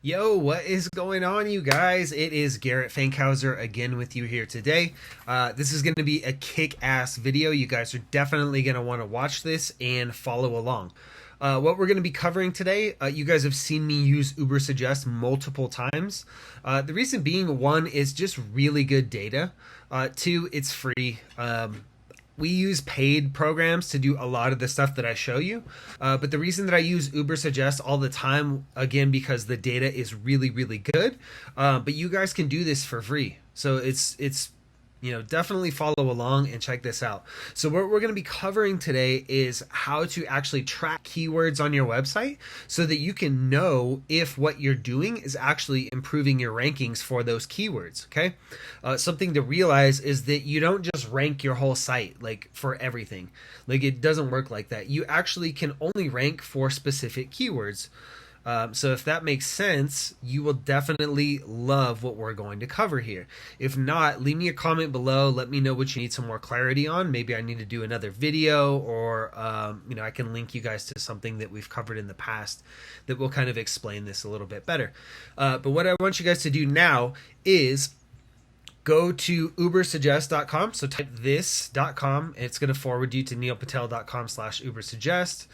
Yo, what is going on, you guys? It is Garrett Fankhauser again with you here today. This is going to be a kick-ass video. You guys are definitely going to want to watch this and follow along. What we're going to be covering today, you guys have seen me use Ubersuggest multiple times. The reason being, one, is just really good data. Two, it's free. We use paid programs to do a lot of the stuff that I show you. But the reason that I use Ubersuggest all the time, again, because the data is really, really good. But you guys can do this for free. So it's definitely follow along and check this out. So what we're going to be covering today is how to actually track keywords on your website so that you can know if what you're doing is actually improving your rankings for those keywords. Okay. Something to realize is that you don't just rank your whole site like for everything. Like it doesn't work like that. You actually can only rank for specific keywords. So if that makes sense, you will definitely love what we're going to cover here. If not, leave me a comment below. Let me know what you need some more clarity on. Maybe I need to do another video, or I can link you guys to something that we've covered in the past that will kind of explain this a little bit better. But what I want you guys to do now is go to ubersuggest.com. So type this.com. It's going to forward you to neilpatel.com/ubersuggest.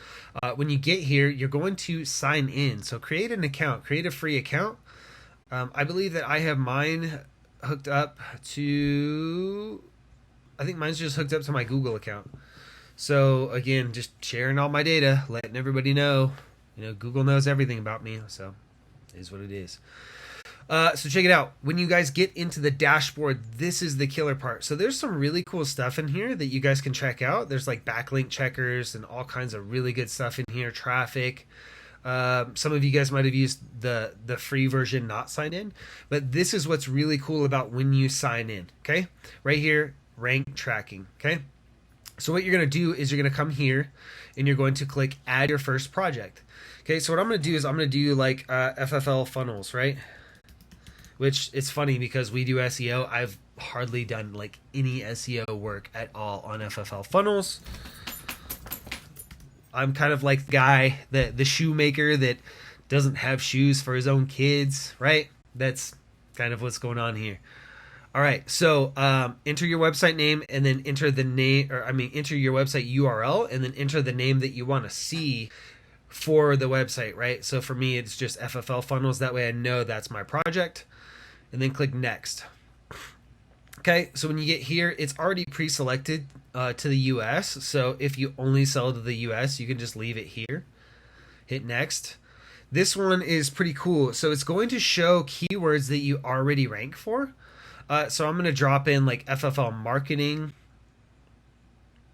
When you get here, you're going to sign in. So create an account, create a free account. I believe that I have mine hooked up to, I think mine's just hooked up to my Google account. So again, just sharing all my data, letting everybody know, Google knows everything about me. So it is what it is. So check it out. When you guys get into the dashboard, this is the killer part. So there's some really cool stuff in here that you guys can check out. There's like backlink checkers and all kinds of really good stuff in here. Traffic. Some of you guys might have used the free version not signed in, but this is what's really cool about when you sign in. Okay, right here, rank tracking. Okay, so what you're going to do is you're going to come here and you're going to click add your first project. Okay, so what I'm going to do is I'm going to do like FFL funnels, right? Which it's funny because we do SEO. I've hardly done like any SEO work at all on FFL funnels. I'm kind of like the guy, the shoemaker that doesn't have shoes for his own kids, right? That's kind of what's going on here. All right, so enter your website name and then enter the name, enter your website URL and then enter the name that you want to see for the website, right? So for me, it's just FFL funnels. That way I know that's my project. And then click next. Okay, so when you get here, it's already pre-selected to the US. So if you only sell to the US, you can just leave it here. Hit next. This one is pretty cool. So it's going to show keywords that you already rank for. So I'm going to drop in like FFL marketing,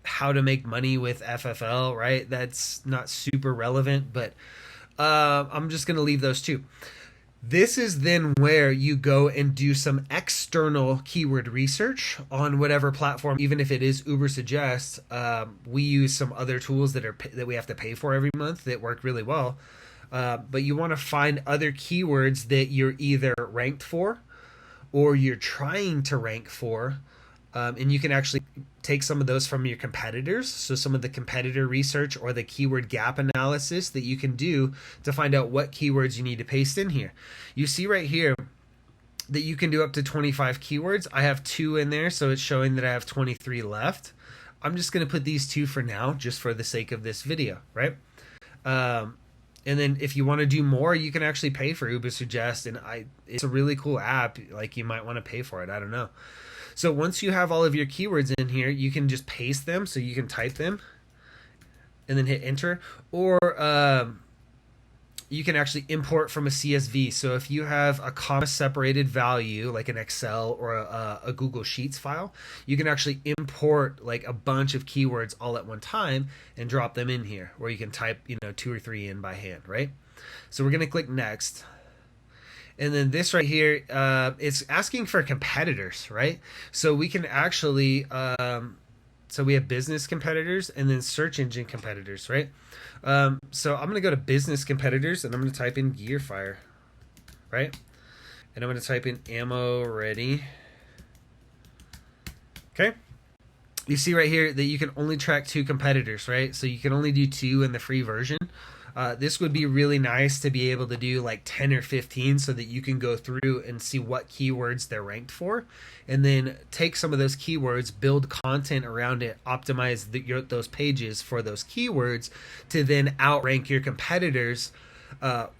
how to make money with FFL, right? That's not super relevant, but I'm just going to leave those two. This is then where you go and do some external keyword research on whatever platform. Even if it is Ubersuggest, we use some other tools that we have to pay for every month that work really well. But you want to find other keywords that you're either ranked for or you're trying to rank for. And you can actually take some of those from your competitors. So some of the competitor research or the keyword gap analysis that you can do to find out what keywords you need to paste in here. You see right here that you can do up to 25 keywords. I have 2 in there, so it's showing that I have 23 left. I'm just going to put these 2 for now, just for the sake of this video, right? And then if you want to do more, you can actually pay for Ubersuggest, and it's a really cool app. Like you might want to pay for it. I don't know. So once you have all of your keywords in here, you can just paste them. So you can type them and then hit enter, or you can actually import from a CSV. So if you have a comma separated value like an Excel or a Google Sheets file, you can actually import like a bunch of keywords all at one time and drop them in here, where you can type 2 or 3 in by hand, right? So we're going to click next. And then this right here, it's asking for competitors, right? So we can actually, so we have business competitors and then search engine competitors, right? So I'm going to go to business competitors and I'm going to type in Gearfire, right? And I'm going to type in ammo ready. Okay. You see right here that you can only track 2 competitors, right? So you can only do 2 in the free version. This would be really nice to be able to do like 10 or 15 so that you can go through and see what keywords they're ranked for, and then take some of those keywords, build content around it, optimize those pages for those keywords to then outrank your competitors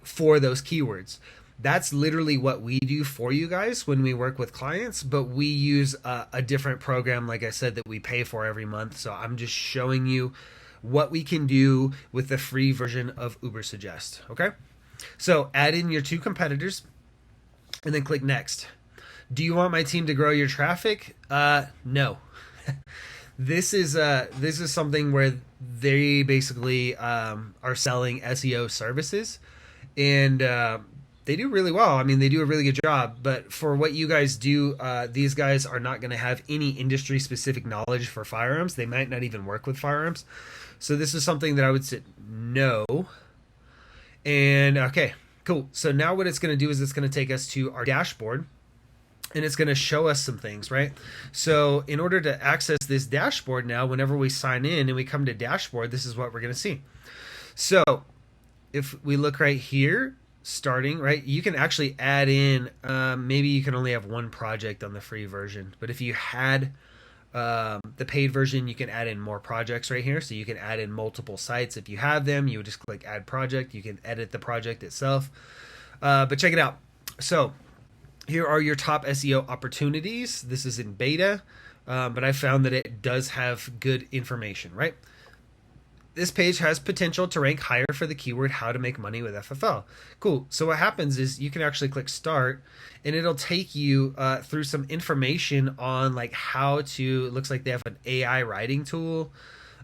for those keywords. That's literally what we do for you guys when we work with clients, but we use a different program, like I said, that we pay for every month. So I'm just showing you what we can do with the free version of Ubersuggest. Okay, so add in your 2 competitors and then click next. Do you want my team to grow your traffic? No. This is something where they basically are selling SEO services, and they do really well. I mean, they do a really good job, but for what you guys do, these guys are not going to have any industry specific knowledge for firearms. They might not even work with firearms. So this is something that I would say no. And okay, cool. So now what it's going to do is it's going to take us to our dashboard, and it's going to show us some things, right? So in order to access this dashboard now, whenever we sign in and we come to dashboard, this is what we're going to see. So if we look right here, starting, right, you can actually add in, maybe you can only have 1 project on the free version, but if you had the paid version, you can add in more projects right here. So you can add in multiple sites. If you have them, you would just click add project. You can edit the project itself, but check it out. So here are your top SEO opportunities. This is in beta, but I found that it does have good information, right? This page has potential to rank higher for the keyword how to make money with FFL. Cool. So what happens is you can actually click start, and it'll take you through some information on like how to, it looks like they have an AI writing tool,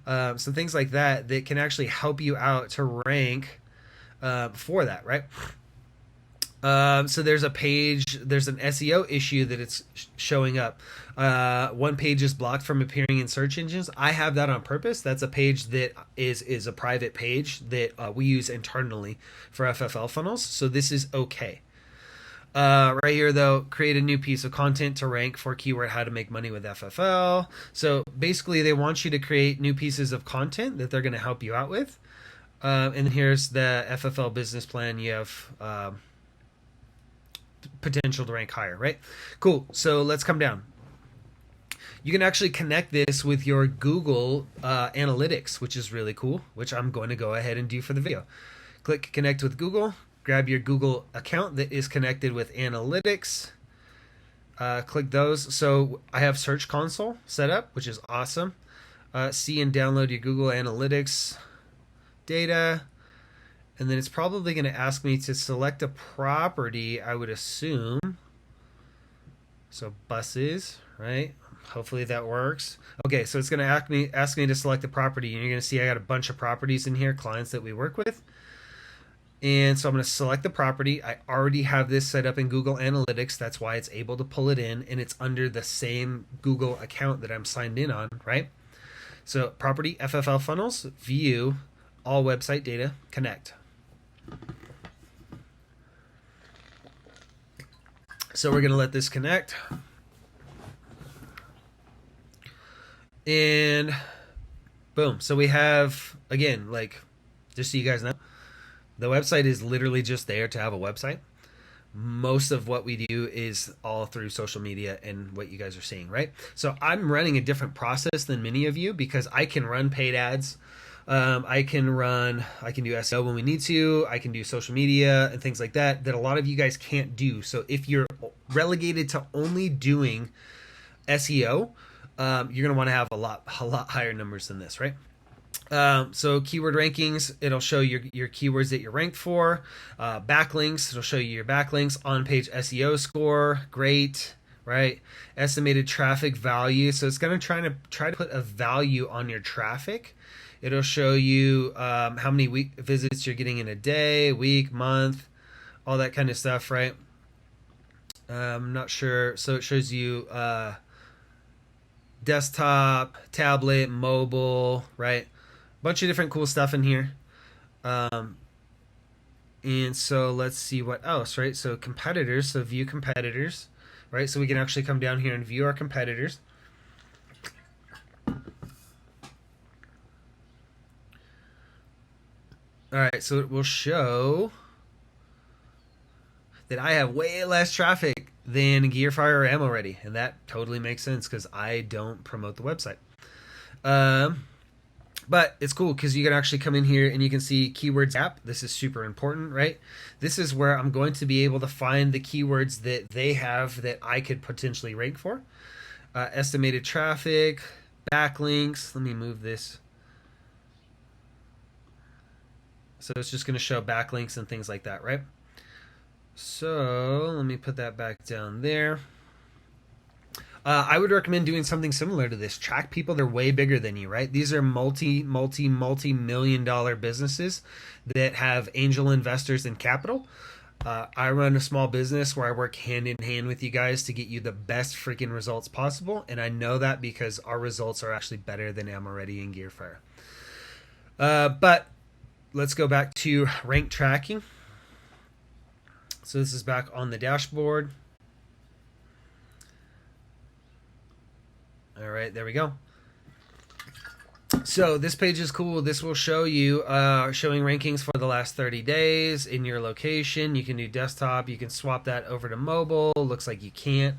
some things like that that can actually help you out to rank for that, right? So there's a page, there's an SEO issue that it's showing up. 1 page is blocked from appearing in search engines. I have that on purpose. That's a page that is a private page that we use internally for FFL funnels. So this is okay. Right here though, create a new piece of content to rank for keyword how to make money with FFL. So basically they want you to create new pieces of content that they're going to help you out with. And here's the FFL business plan. You have potential to rank higher, right? Cool. So let's come down. You can actually connect this with your Google Analytics, which is really cool, which I'm going to go ahead and do for the video. Click connect with Google, grab your Google account that is connected with Analytics, click those. So I have Search Console set up, which is awesome. See and download your Google Analytics data. And then it's probably going to ask me to select a property, I would assume. So buses, right? Hopefully that works. Okay, so it's going to ask me to select a property. And you're going to see I got a bunch of properties in here, clients that we work with. And so I'm going to select the property. I already have this set up in Google Analytics. That's why it's able to pull it in. And it's under the same Google account that I'm signed in on, right? So property, FFL funnels, view, all website data, connect. So we're going to let this connect. And boom. So we have, again, like, just so you guys know, the website is literally just there to have a website. Most of what we do is all through social media and what you guys are seeing, right? So I'm running a different process than many of you because I can run paid ads. I can do SEO when we need to. I can do social media and things like that a lot of you guys can't do. So if you're relegated to only doing SEO, you're going to want to have a lot higher numbers than this, right? So keyword rankings, it'll show your keywords that you're ranked for. Backlinks, it'll show you your backlinks. On-page SEO score, great, right? Estimated traffic value, so it's going to try to put a value on your traffic. It'll show you how many visits you're getting in a day, week, month, all that kind of stuff, right? I'm not sure. So it shows you desktop, tablet, mobile, right? Bunch of different cool stuff in here. And so let's see what else, right? So competitors, so view competitors, right? So we can actually come down here and view our competitors. All right, so it will show that I have way less traffic than Gearfire or Ammo Ready, and that totally makes sense because I don't promote the website. But it's cool because you can actually come in here and you can see keywords app. This is super important, right? This is where I'm going to be able to find the keywords that they have that I could potentially rank for. Estimated traffic, backlinks. Let me move this. So it's just going to show backlinks and things like that, right? So let me put that back down there. I would recommend doing something similar to this. Track people that are way bigger than you, right? These are multi-million dollar businesses that have angel investors and capital. I run a small business where I work hand in hand with you guys to get you the best freaking results possible. And I know that because our results are actually better than Ammo Ready and Gearfire. But let's go back to rank tracking. So this is back on the dashboard. All right, there we go. So this page is cool. This will show you showing rankings for the last 30 days in your location. You can do desktop. You can swap that over to mobile. Looks like you can't.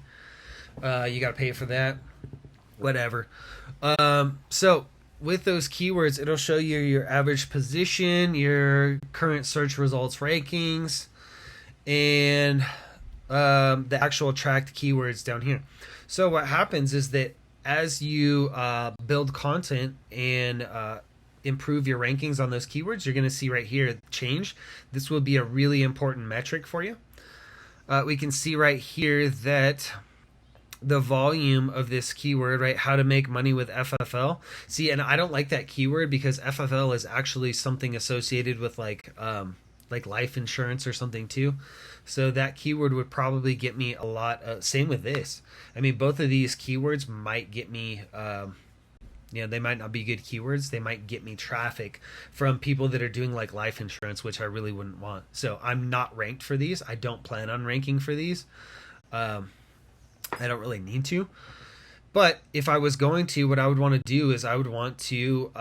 You got to pay for that. Whatever. So with those keywords, it'll show you your average position, your current search results rankings, and the actual tracked keywords down here. So what happens is that as you build content and improve your rankings on those keywords, you're going to see right here change. This will be a really important metric for you. We can see right here that the volume of this keyword, right? How to make money with FFL. See, and I don't like that keyword because FFL is actually something associated with like life insurance or something too. So that keyword would probably get me a lot. Same with this. I mean, both of these keywords might get me, they might not be good keywords. They might get me traffic from people that are doing like life insurance, which I really wouldn't want. So I'm not ranked for these. I don't plan on ranking for these. I don't really need to. But if I was going to, what I would want to do is I would want to,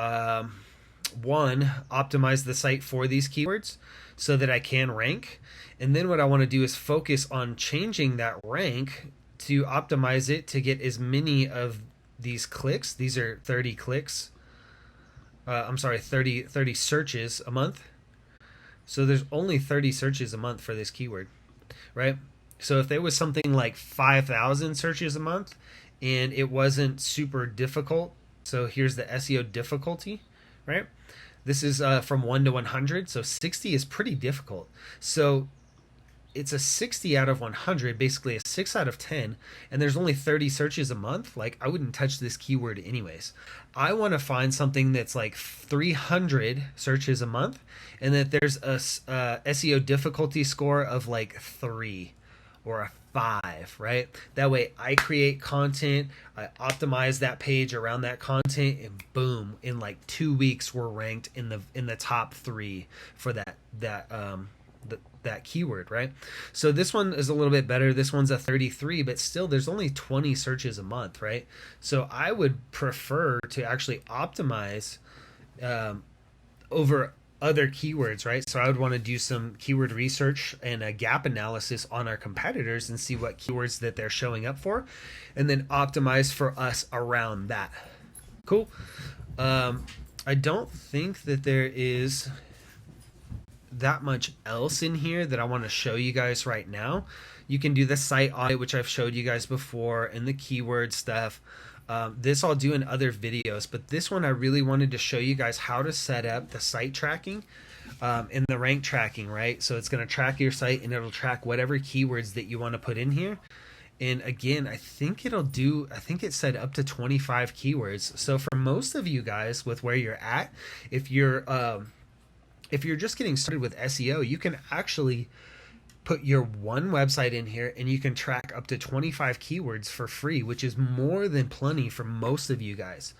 one, optimize the site for these keywords so that I can rank. And then what I want to do is focus on changing that rank to optimize it to get as many of these clicks. These are 30 clicks. 30 searches a month. So there's only 30 searches a month for this keyword, right? So if there was something like 5,000 searches a month and it wasn't super difficult, so here's the SEO difficulty, right? This is from 1 to 100, so 60 is pretty difficult. So it's a 60 out of 100, basically a 6 out of 10, and there's only 30 searches a month. Like, I wouldn't touch this keyword anyways. I want to find something that's like 300 searches a month, and that there's a SEO difficulty score of like 3 or a 5, right? That way I create content, I optimize that page around that content, and boom, in like 2 weeks we're ranked in the top 3 for that keyword, right? So this one is a little bit better. This one's a 33, but still there's only 20 searches a month, right? So I would prefer to actually optimize over other keywords, right? So I would want to do some keyword research and a gap analysis on our competitors and see what keywords that they're showing up for, and then optimize for us around that. Cool. I don't think that there is that much else in here that I want to show you guys right now. You can do the site audit, which I've showed you guys before, and the keyword stuff. This I'll do in other videos, but this one I really wanted to show you guys how to set up the site tracking and the rank tracking, right? So it's going to track your site and it'll track whatever keywords that you want to put in here. And again, I think it's set up to 25 keywords. So for most of you guys with where you're at, if you're just getting started with SEO, you can actually put your one website in here and you can track up to 25 keywords for free, which is more than plenty for most of you guys.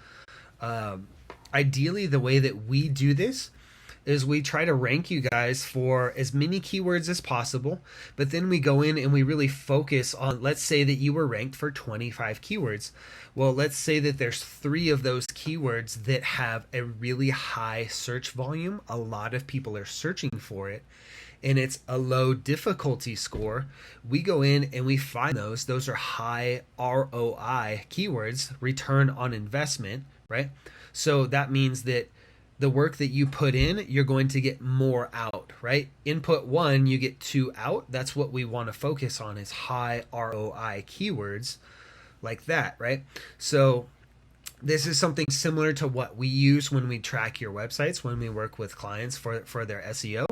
Ideally, the way that we do this is we try to rank you guys for as many keywords as possible, but then we go in and we really focus on, let's say that you were ranked for 25 keywords. Well, let's say that there's 3 of those keywords that have a really high search volume. A lot of people are searching for it, and it's a low difficulty score. We go in and we find those are high ROI keywords, return on investment, right? So that means that the work that you put in, you're going to get more out, right? Input 1, you get 2 out. That's what we want to focus on, is high ROI keywords like that, right? So this is something similar to what we use when we track your websites, when we work with clients for their SEO.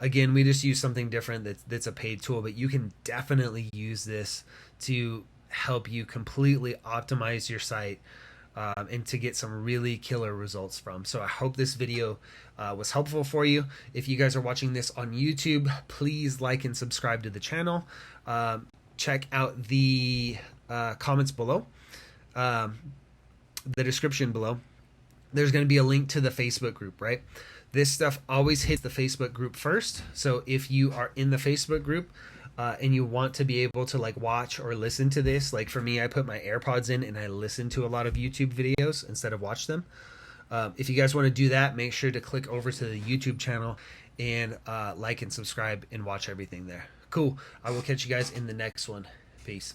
Again, we just use something different that's a paid tool, but you can definitely use this to help you completely optimize your site, and to get some really killer results from. So I hope this video was helpful for you. If you guys are watching this on YouTube, please like and subscribe to the channel. Check out the comments below, the description below. There's going to be a link to the Facebook group, right? This stuff always hits the Facebook group first. So if you are in the Facebook group, and you want to be able to like watch or listen to this, like for me, I put my AirPods in and I listen to a lot of YouTube videos instead of watch them. If you guys want to do that, make sure to click over to the YouTube channel and like and subscribe and watch everything there. Cool. I will catch you guys in the next one. Peace.